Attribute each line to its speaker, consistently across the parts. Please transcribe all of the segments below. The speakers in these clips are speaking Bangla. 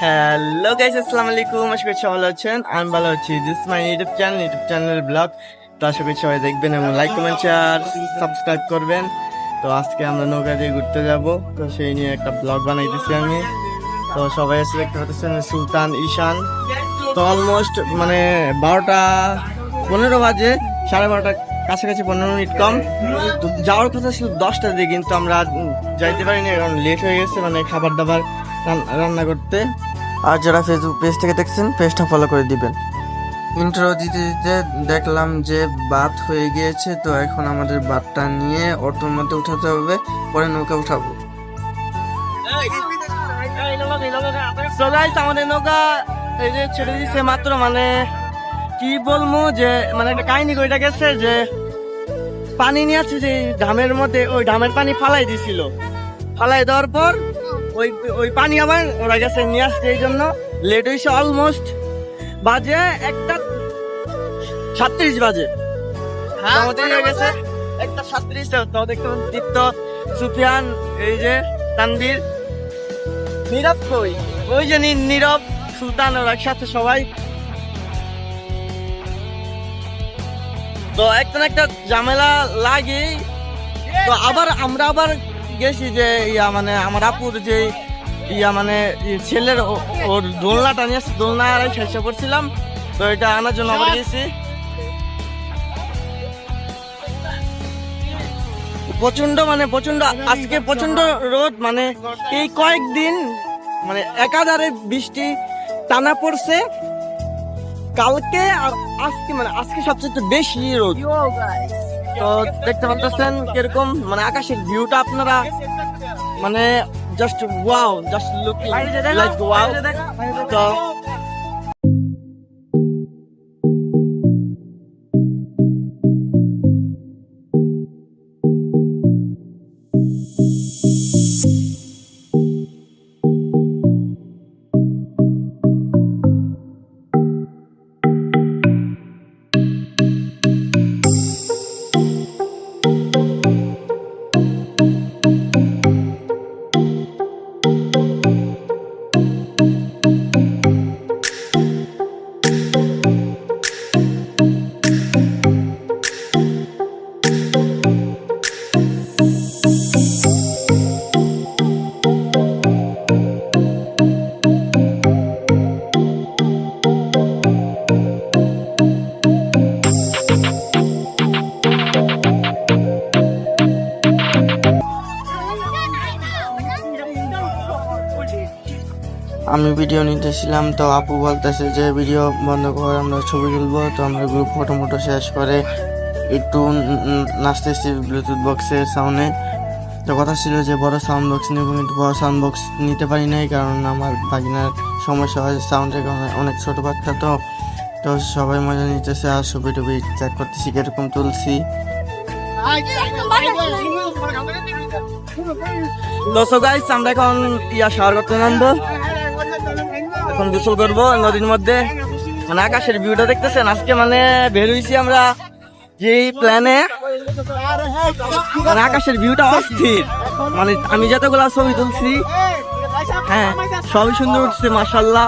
Speaker 1: হ্যালো গাইস, আসসালামু আলাইকুম। আশা করি সবাই ভালো আছেন। আমি ভালো আছি। This my YouTube channel blog. তো আশা করি সবাই দেখবেন এবং লাইক কমেন্ট শেয়ার সাবস্ক্রাইব করবেন। তো আজকে আমরা নৌকা দিয়ে ঘুরতে যাব, তো সেই নিয়ে একটা ব্লগ বানাইতেছি আমি। তো সবাই এসে দেখতে পাচ্ছেন সুলতান, ঈশান। তো অলমোস্ট মানে 12টা 15 বাজে, 12:30 কাছাকাছি, 15 মিনিট কম। তো যাওয়ার কথা ছিল 10টার দিকে, কিন্তু আমরা যাইতে পারিনি কারণ লেট হয়ে গেছে, মানে খাবার দাবার রান্না করতে। আর যারা ফেসবুক পেজ থেকে দেখছেন, পেজটা ফলো করে দিবেন। ইন্ট্রো দিতে দিতে দেখলাম যে বাত হয়ে গিয়েছে, তো এখন আমাদের বাতটা নিয়ে অটোর মধ্যে উঠাতে হবে, পরে নৌকা উঠাবো। আমাদের নৌকা এই যে ছেড়ে দিচ্ছে মাত্র, মানে কি বলবো যে মানে একটা কাহিনী কইটা গেছে যে পানি নিয়ে আছে যে ডামের মধ্যে, ওই ডামের পানি ফালাই দিছিল। ফালাই দেওয়ার পর ওই ওই পানি আবার ওরা গেছে নিয়ে আসছে, এই জন্য লেট হয়েছে। অলমোস্ট বাজে 1:37 বাজে, আমাদের হয়ে গেছে 1:37। তো দেখতে পাচ্ছেন দীপ্ত, সুফিয়ান, এই যে তানভীর, নীরব, ওই যে নীরব, সুলতান, ওর একসাথে সবাই। তো একটা না একটা ঝামেলা লাগে। তো আমরা আবার গেছি যে মানে আমার আপুর যে মানে ছেলের ওর দোলনাটা নিয়ে দোলনা শেষ করছিলাম, তো এটা আনার জন্য আবার গেছি। প্রচন্ড আজকে প্রচন্ড রোদ, মানে এই কয়েকদিন মানে একাধারে বৃষ্টি টানা পড়ছে। কালকে আর আজকে সবচেয়ে বেশি রোদ। তো দেখতে পাচ্ছেন কিরকম মানে আকাশের ভিউটা, আপনারা মানে just wow, just looking like wow. তো আমি ভিডিও নিতেছিলাম, তো আপু বলতেছে যে ভিডিও বন্ধ কর, আমরা ছবি তুলবো। তো আমরা গ্রুপ ফটো শেষ করে একটু নাচতেছি ব্লুটুথ বক্সের সাউন্ডে। তো কথা ছিল যে বড় সাউন্ড বক্স নেব, কিন্তু বড় সাউন্ড বক্স নিতে পারি নাই, কারণ আমার ভাগিনার সমস্যা হয় সাউন্ডের কারণে, অনেক ছোট বাচ্চা। তো সবাই মজা নিতেছে আর ছবি টবি চেক করতেছি কিরকম তুলছি। আমরা এখন শাওয়ার করতে নামবো, এখন গোসল করবো নদীর মধ্যে। মানে আকাশের ভিউটা দেখতেছেন, আজকে মানে বের হইছি আমরা যে প্ল্যানে, মানে আকাশের ভিউটা অস্থির। মানে আমি যতগুলা ছবি তুলছি, হ্যাঁ সবই সুন্দর উঠছে মাশাআল্লাহ।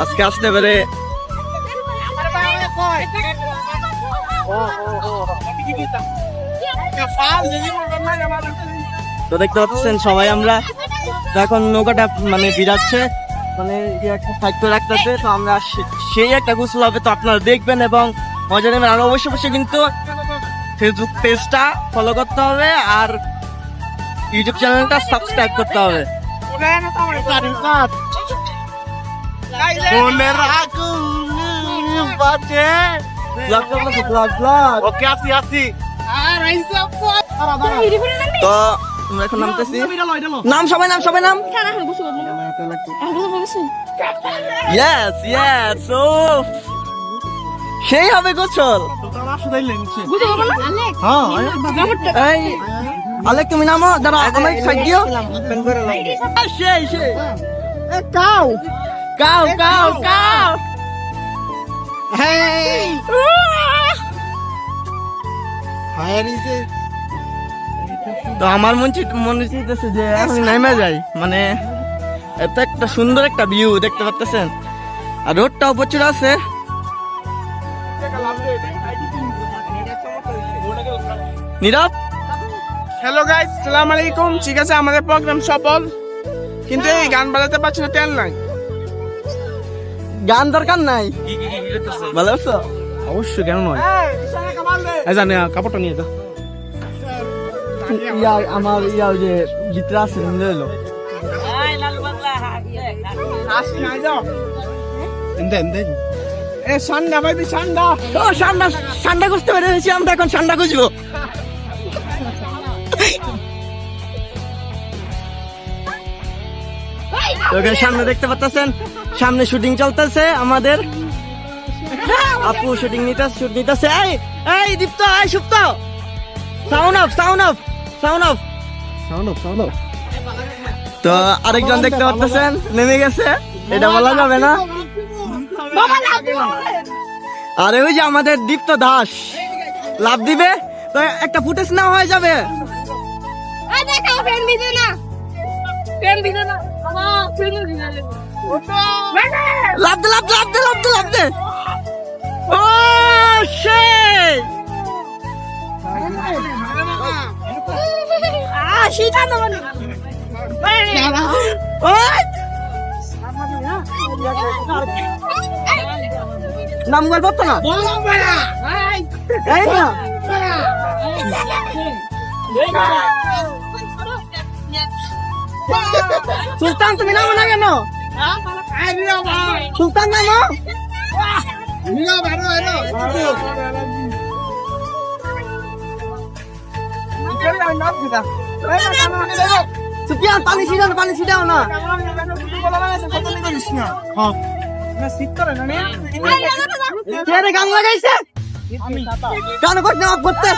Speaker 1: আজকে আসতে পারে। তো দেখতে পাচ্ছেন সবাই, আমরা এখন নৌকাটা মানে বিরাচ্ছে, মানে একটা সাইড রাখতেছে। তো আমরা সেই একটা গোসল হবে, তো আপনারা দেখবেন এবং মজা নেবেন। আর অবশ্যই কিন্তু ফেসবুক পেজটা ফলো করতে হবে আর ইউটিউব চ্যানেলটা সাবস্ক্রাইব করতে হবে। তো এখন নামতেছি, নাম সবাই নাম। ইয়েস ইয়েস, ও সেই হবে গোসল। এই আলেক, তুমি নামো, দাঁড়া আমার সাইড দিও। সেই কাউ কাউ কাউ কাউ, তো আমার মনে চাইতেছে যে এখন নেমে যাই, মানে এত একটা সুন্দর একটা ভিউ দেখতে পাচ্ছেন, আর রোডটাও প্রচুর আছে। নীরব,
Speaker 2: হ্যালো গাইস, আসসালামু আলাইকুম। ঠিক আছে, আমাদের প্রোগ্রাম সফল, কিন্তু এই গান বাজাতে পারছি না, তেল নাই।
Speaker 1: গান দরকার নাই, ভালো আছো?
Speaker 2: অবশ্যই, কেন নয়। জানে কাপড়টা নিয়ে যা।
Speaker 1: আমার যে ভিতরে আছে নিয়ে এলো।
Speaker 2: সান্ডা ভাই, সান্ডা।
Speaker 1: ও সান্ডা, সান্ডা খুঁজতে পেরেছি আমরা, এখন সান্ডা খুঁজবো। সামনে দেখতে পাচ্ছেন, সামনে শুটিং চলতেছে আমাদের। আপু শুটিং নিতেছে। এই দীপ্ত, এই সুপ্ত, sound of, sound of, sound of, sound of, sound of. তো আরেকজন দেখতে পাচ্ছেন নেমে গেছে, এটা বলা যাবে না। আরে ওই যে আমাদের দীপ্ত দাস লাভ দিবে, তো একটা ফুটেজ নেওয়া হয়ে যাবে। লাভ দে, লাভ দে, লাভ দে, লাভ দে, লাভ দে। ও সেই নাম গল্প তো না, এই না সুলতান, তুমি নামো না কেন? সুলতান নামো। সুফিয়ান, পানি ছিটাও, পানি ছিটাও না। কে গান লাগাইছে? গান করতে অফ করতে।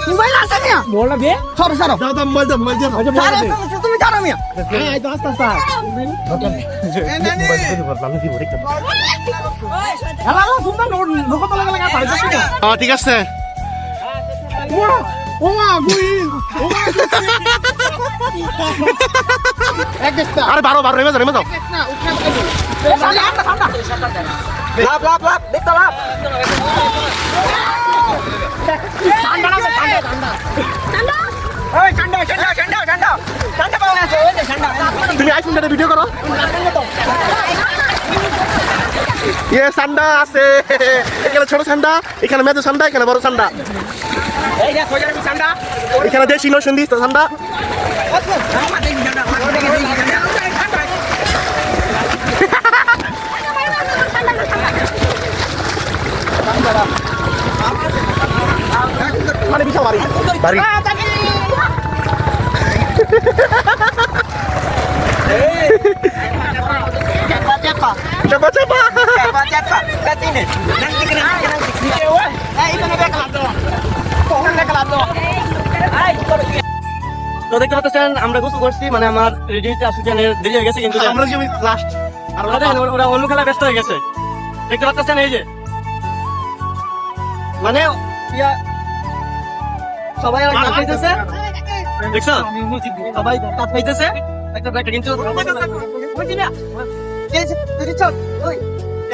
Speaker 1: মোবাইল আছে মিয়া, বললা বে সরো সরো, তুমি ছাড়ো মিয়া।
Speaker 2: ঠিক আছে। আরে বারো বারো রেমে যাও,
Speaker 1: লাভ লাভ লাভ, দেখতে লাভ।
Speaker 2: তুমি আইফোন ভিডিও করো। সান্ডা আছে এখানে, ছোট সান্ডা এখানে, মেজো সান্ডা এখানে, বড় সান্ডা এখানে, দেশি নসুন্দি সান্ডা। মানে বিশাল বাড়ি বাড়ি। Coba coba.
Speaker 1: তো দেখতে পাচ্ছেন আমরা গোসল করছি, মানে আমার রেডি হতে আসতে দেরি হয়ে গেছে, কিন্তু
Speaker 2: আমরা যে লাস্ট
Speaker 1: আর ওরা অন্য খেলায় ব্যস্ত হয়ে গেছে। দেখতে পাচ্ছেন এই যে মানে সবাই কাজ পাইতেছে, দেখছো সবাই কাজ পাইতেছে, কিন্তু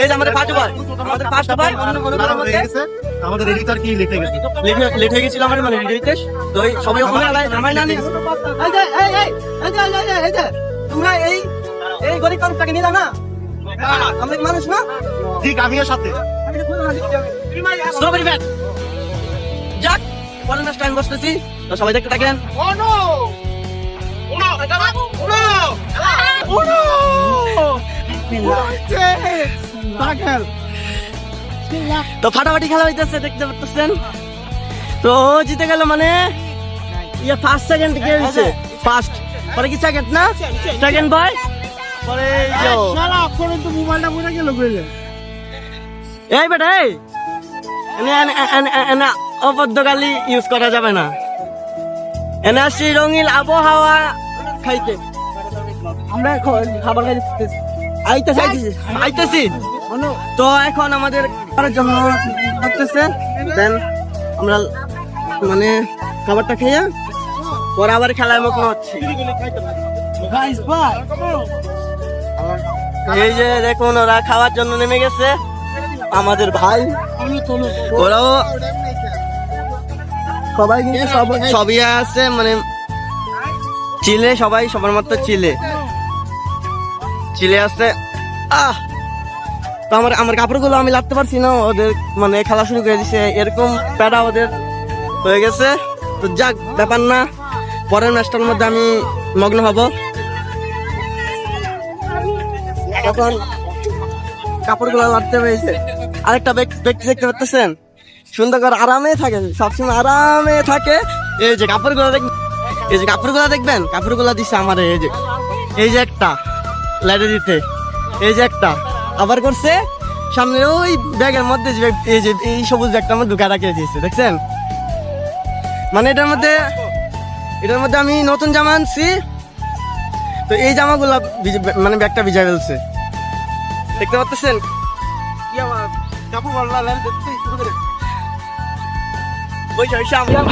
Speaker 1: এই যে আমাদের ফার্স্ট ভাই, আমাদের ফার্স্ট ভাই
Speaker 2: আমাদের এডিটর কি লিখে গেছে,
Speaker 1: লেট হয়ে গেছিল আমার, মানে রেডিতে। তো সবাই ওখানে নামাই না, এই যে তোমরা এই গরিব মানুষটাকে নিয়ে যাও না, আমরা মানুষ না,
Speaker 2: ঠিক আমিও সাথে।
Speaker 1: স্ট্রবেরি ব্যাট যাক, পরের ম্যাচটা আমি বসতেছি, তো সবাই দেখতে থাকেন। তো ফাটাফাটি খেলা হইতেছে, দেখতে পাচ্ছেন। তো জিতে গেল, মানে ফার্স্ট সেকেন্ড কে হইছে, ফার্স্ট পরে কি সেকেন্ড না, সেকেন্ড বয় পরে
Speaker 2: মোবাইলটা পড়ে গেল।
Speaker 1: এই বেটা, এই অবদ্ধ গালি ইউজ করা যাবে না। এনে আসছি রঙিন আবহাওয়া খাইতে, আমরা এখন খাবার খাইতেছি, আইতেছি। তো এখন আমাদের জন্য করতেছে, দেন আমরা মানে খাবারটা খেয়ে পরে আবার খেলায় মগ্ন হচ্ছে। এই যে দেখুন ওরা খাওয়ার জন্য নেমে গেছে, আমাদের ভাই ওরাও সবাই কিন্তু সবই আছে, মানে চিলে সবাই সবার মতো চিলে আছে। তো আমার কাপড়গুলো আমি লাগতে পারছি না, ওদের মানে খেলা শুরু করে দিছে, এরকম প্যারা ওদের হয়ে গেছে। তো যাক, ব্যাপার না, পরের ম্যাচটার মধ্যে আমি মগ্ন হব। এখন কাপড়গুলো লাগতে পেরেছে। আরেকটা ব্যক্তি দেখতে পাচ্ছেন, সুন্দর করে আরামে থাকে, সবসময় আরামে থাকে। এই যে কাপড়গুলো দেখবেন, কাপড়গুলো দিচ্ছে আমার। এই যে একটা লাইটে দিতে, এই যে একটা আবার করছে সামনে ওই ব্যাগের মধ্যে, এই সবুজ ব্যাগটার মধ্যে ঢুকা রাখিয়ে দিয়েছে, দেখছেন? মানে এটার মধ্যে আমি নতুন জামা আনছি, তো এই জামাগুলা মানে ব্যাগটা ভিজা ফেলছে, দেখতে পাচ্ছেন?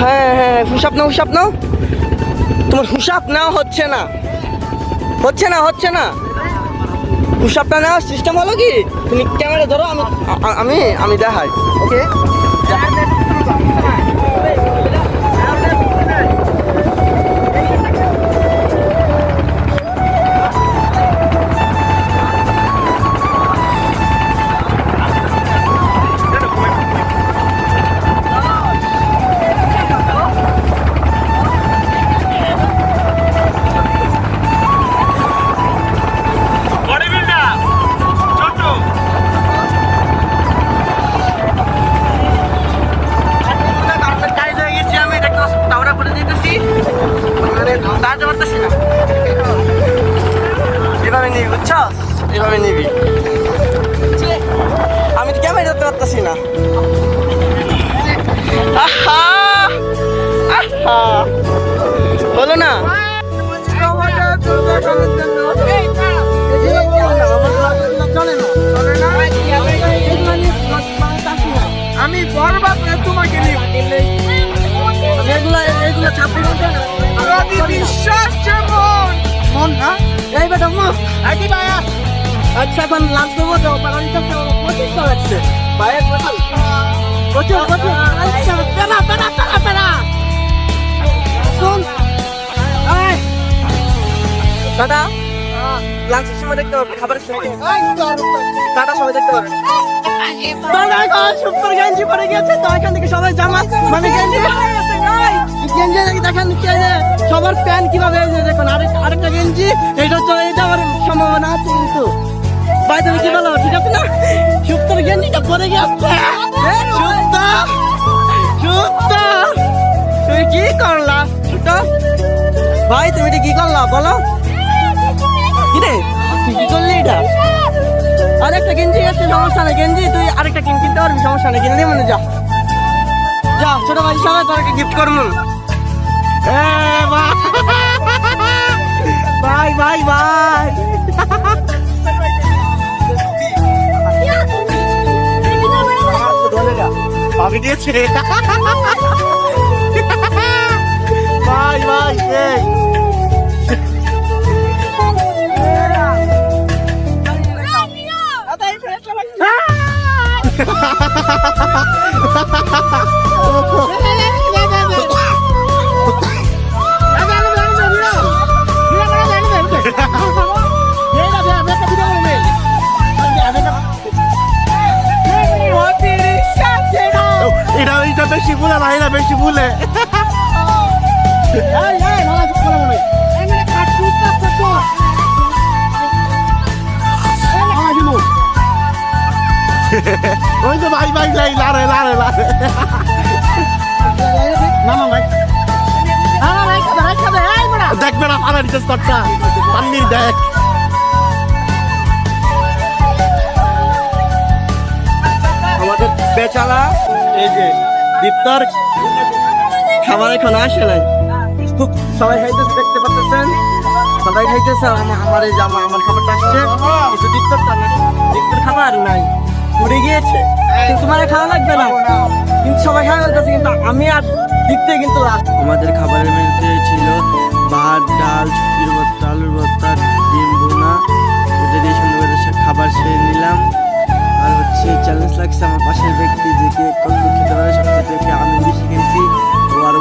Speaker 1: হ্যাঁ, হুসাব নাও, তোমার হুসাব নাও হচ্ছে না, হুসাবটা নেওয়ার সিস্টেম হলো কি, তুমি ক্যামেরা ধরো, আমি দেখাই। ওকে, এভাবে নিবি, আমি তো ক্যামেরা ধরতে পারতেছি না। বলো না,
Speaker 2: আমি বরবাদ তোমাকে বিশ্বাস যেমন মন না এই বেটা মা একই ভাইয়া। আচ্ছা, এখন লাঞ্চ দেবো তো, পালানিটা প্রচুর লাগছে ভাইয়া, প্রচুর শোন দাদা, লাঞ্চের সময় দেখতে পারবে, খাবারের সময় টাটা সবাই দেখতে পারবে। সুপার গেঞ্জি পরে গেছে তো, এখান থেকে সবাই জামা মানে গেঞ্জি দেখেন সবার প্যান্ট কিভাবে দেখুন, আরেকটা গেঞ্জি, এটা চলে যাওয়ার সম্ভাবনা আছে। কিন্তু ভাই তুমি কি বলো, ঠিক আছে না? সুপার গেঞ্জিটা পরে গেছে, তুমি কি করলা ভাই, তুমি এটা কি করলা বলো, কি রে তুই কি করলি? এটা আরেকটা গেঞ্জি আছে, সমস্যা নেই, গেঞ্জি তুই আরেকটা কিনতে পারবি, সমস্যা নেই, কিনে দিয়ে মনে যা ছোট ভাই, সবাই তোকে গিফট করবো। বাই বাই বাই, ভাবি দিয়েছে বাই বাই। এটা বেশি ভুলে না, এটা বেশি ভুলে ওই তো ভাই ভাই লারে লারে লারে দেখবে না পালার চেষ্টা পান্নির দেখ। আমাদের বেচারা এই যে দীপ্তর খাবার এখন আসে নাই, খুব সবাই খাইতেছে, দেখতে পাচ্ছেন সবাই খাইতেছে। আমার এই জামা, আমার খাবারটা আসছে, কিন্তু দীপ্তর খাবার নাই, উড়ে গিয়েছে। কিন্তু তোমার খাওয়া লাগবে না, কিন্তু সবাই খাওয়া লাগতেছে, কিন্তু আমি আর দিক থেকে কিন্তু লাস্ট।
Speaker 3: আমাদের খাবারের মেনুতে ছিল ভাত, ডাল, শুটকির ভর্তা, আলুর ভর্তা, ডিম ভুনা। এটা দিয়ে সুন্দর করে খাবার সেরে নিলাম। আর হচ্ছে চ্যালেঞ্জ লাগছে আমার পাশের ব্যক্তি যে কে কত খেতে পারে, সবচেয়ে আমি বেশি খেয়েছি, ও আরো